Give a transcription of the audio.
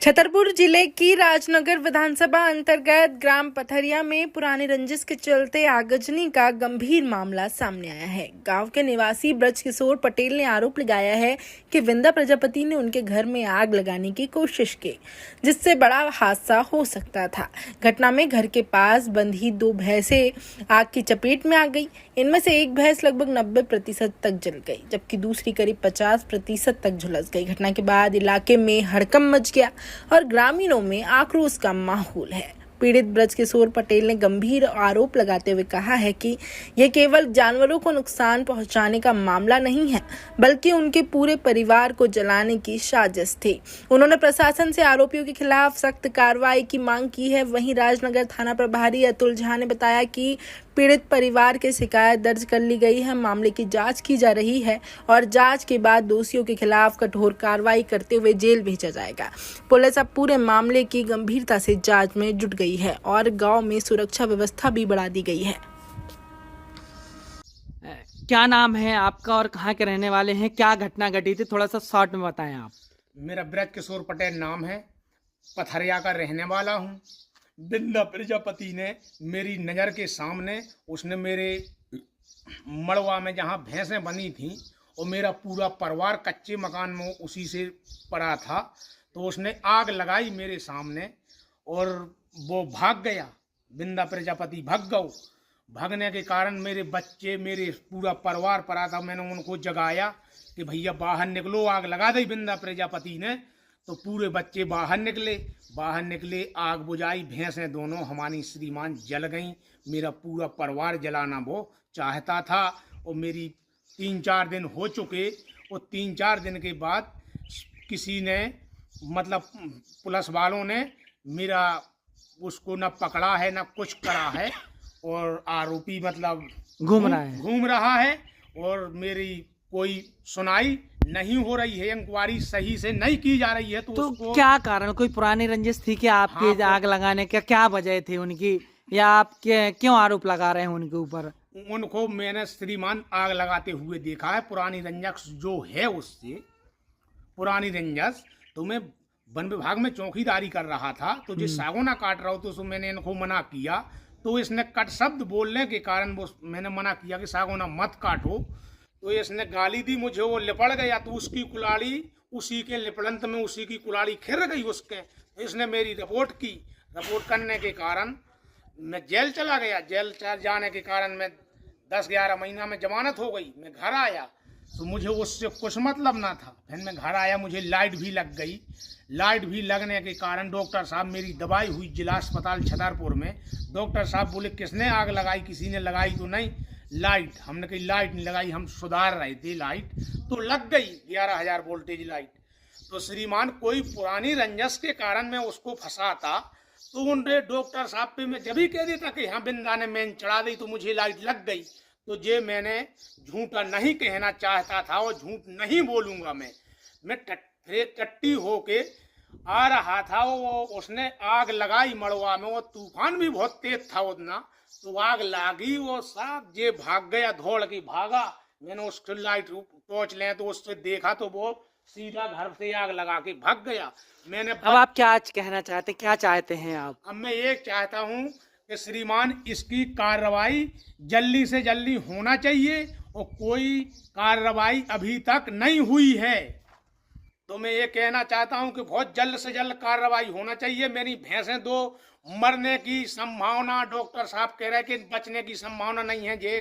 छतरपुर जिले की राजनगर विधानसभा अंतर्गत ग्राम पथरिया में पुरानी रंजिश के चलते आगजनी का गंभीर मामला सामने आया है। गांव के निवासी ब्रजकिशोर पटेल ने आरोप लगाया है कि विंदा प्रजापति ने उनके घर में आग लगाने की कोशिश की, जिससे बड़ा हादसा हो सकता था। घटना में घर के पास बंधी 2 भैंसें आग की चपेट में आ गई। इनमें से एक भैंस लगभग 90% तक जल गई, जबकि दूसरी करीब 50% तक झुलस गई। घटना के बाद इलाके में हड़कंप मच गया और ग्रामीणों में आक्रोश का माहौल है। पीड़ित ब्रजकिशोर पटेल ने गंभीर आरोप लगाते हुए कहा है कि यह केवल जानवरों को नुकसान पहुंचाने का मामला नहीं है, बल्कि उनके पूरे परिवार को जलाने की साजिश थी। उन्होंने प्रशासन से आरोपियों के खिलाफ सख्त कार्रवाई की मांग की है। वहीं राजनगर थाना प्रभारी अतुल झा ने बताया कि पीड़ित परिवार की शिकायत दर्ज कर ली गई है। मामले की जांच की जा रही है और जांच के बाद दोषियों के खिलाफ कठोर कार्रवाई करते हुए जेल भेजा जाएगा। पुलिस अब पूरे मामले की गंभीरता से जांच में जुट गई है और गांव में सुरक्षा व्यवस्था भी बढ़ा दी गई है। क्या नाम है आपका और कहाँ के रहने वाले हैं? क्या घटना घटी थी, थोड़ा सा शॉर्ट में बताएं आप। मेरा ब्रजकिशोर पटेल नाम है, पथरिया का रहने वाला हूँ। विंदा प्रजापति ने मेरी नज़र के सामने उसने मेरे मड़वा में जहाँ भैंसें बनी थी और मेरा पूरा परिवार कच्चे मकान में उसी से पड़ा था, तो उसने आग लगाई मेरे सामने और वो भाग गया। विंदा प्रजापति भाग गया। भागने के कारण मेरे बच्चे, मेरे पूरा परिवार पड़ा था। मैंने उनको जगाया कि भैया बाहर निकलो, आग लगा दी विंदा प्रजापति ने। तो पूरे बच्चे बाहर निकले, आग बुझाई। भैंसें दोनों हमारी श्रीमान जल गईं। मेरा पूरा परिवार जलाना वो चाहता था और मेरी 3-4 दिन हो चुके और 3-4 दिन के बाद किसी ने, मतलब पुलिस वालों ने मेरा उसको न पकड़ा है न कुछ करा है और आरोपी मतलब घूम रहा है और मेरी कोई सुनाई नहीं हो रही है। इंक्वायरी सही से नहीं की जा रही है। तो उसको क्या कारण, कोई पुरानी रंजिश थी कि आपके आग लगाने का क्या वजह थी उनकी, या आप क्यों आरोप लगा रहे हैं उनके ऊपर? उनको मैंने श्रीमान आग लगाते हुए देखा है। पुरानी रंजस जो है, उससे पुरानी रंजस, तो मैं वन विभाग में चौकीदारी कर रहा था, तो जिस सागौना काट रहा हो तो उसको मैंने इनको मना किया। तो इसने कट शब्द बोलने के कारण वो मैंने मना किया कि सागौना मत काटो, तो इसने गाली दी मुझे। वो लिपड़ गया तो उसकी कुलाड़ी उसी के लिपड़ंत में उसी की कुलाड़ी खिर गई उसके। तो इसने मेरी रिपोर्ट की। रिपोर्ट करने के कारण मैं जेल चला गया। जेल जाने के कारण मैं 10-11 महीना में जमानत हो गई। मैं घर आया तो मुझे उससे कुछ मतलब ना था। फिर मैं घर आया, मुझे लाइट भी लग गई। लाइट भी लगने के कारण डॉक्टर साहब, मेरी दवाई हुई जिला अस्पताल छतरपुर में। डॉक्टर साहब बोले किसने आग लगाई, किसी ने लगाई तो नहीं। लाइट, हमने कही लाइट नहीं लगाई, हम सुधार रहे थे। लाइट तो लग गई 11,000 वोल्टेज लाइट। तो श्रीमान कोई पुरानी रंजस के कारण मैं उसको फंसाता तो उनके डॉक्टर साहब पे मैं जब ही कह देता कि हाँ विंदा ने मैन चढ़ा दी तो मुझे लाइट लग गई। तो ये मैंने झूठा नहीं कहना चाहता था और झूठ नहीं बोलूँगा मैं टट्टी होके आ रहा था। वो उसने आग लगाई मड़वा में। वो तूफान भी बहुत तेज था उतना, तो आग लागी। वो साहब ये भाग गया, दौड़ के भागा। मैंने उसको लाइट टॉर्च ले तो उससे देखा तो वो सीधा घर से आग लगा के भाग गया। अब आप क्या कहना चाहते, क्या चाहते हैं आप? अब मैं ये चाहता हूँ कि श्रीमान इसकी कार्रवाई जल्दी से जल्दी होना चाहिए और कोई कार्रवाई अभी तक नहीं हुई है। तो मैं ये कहना चाहता हूँ कि बहुत जल्द से जल्द कार्रवाई होना चाहिए। मेरी भैंसें 2 मरने की संभावना, डॉक्टर साहब कह रहे हैं कि बचने की संभावना नहीं है। ये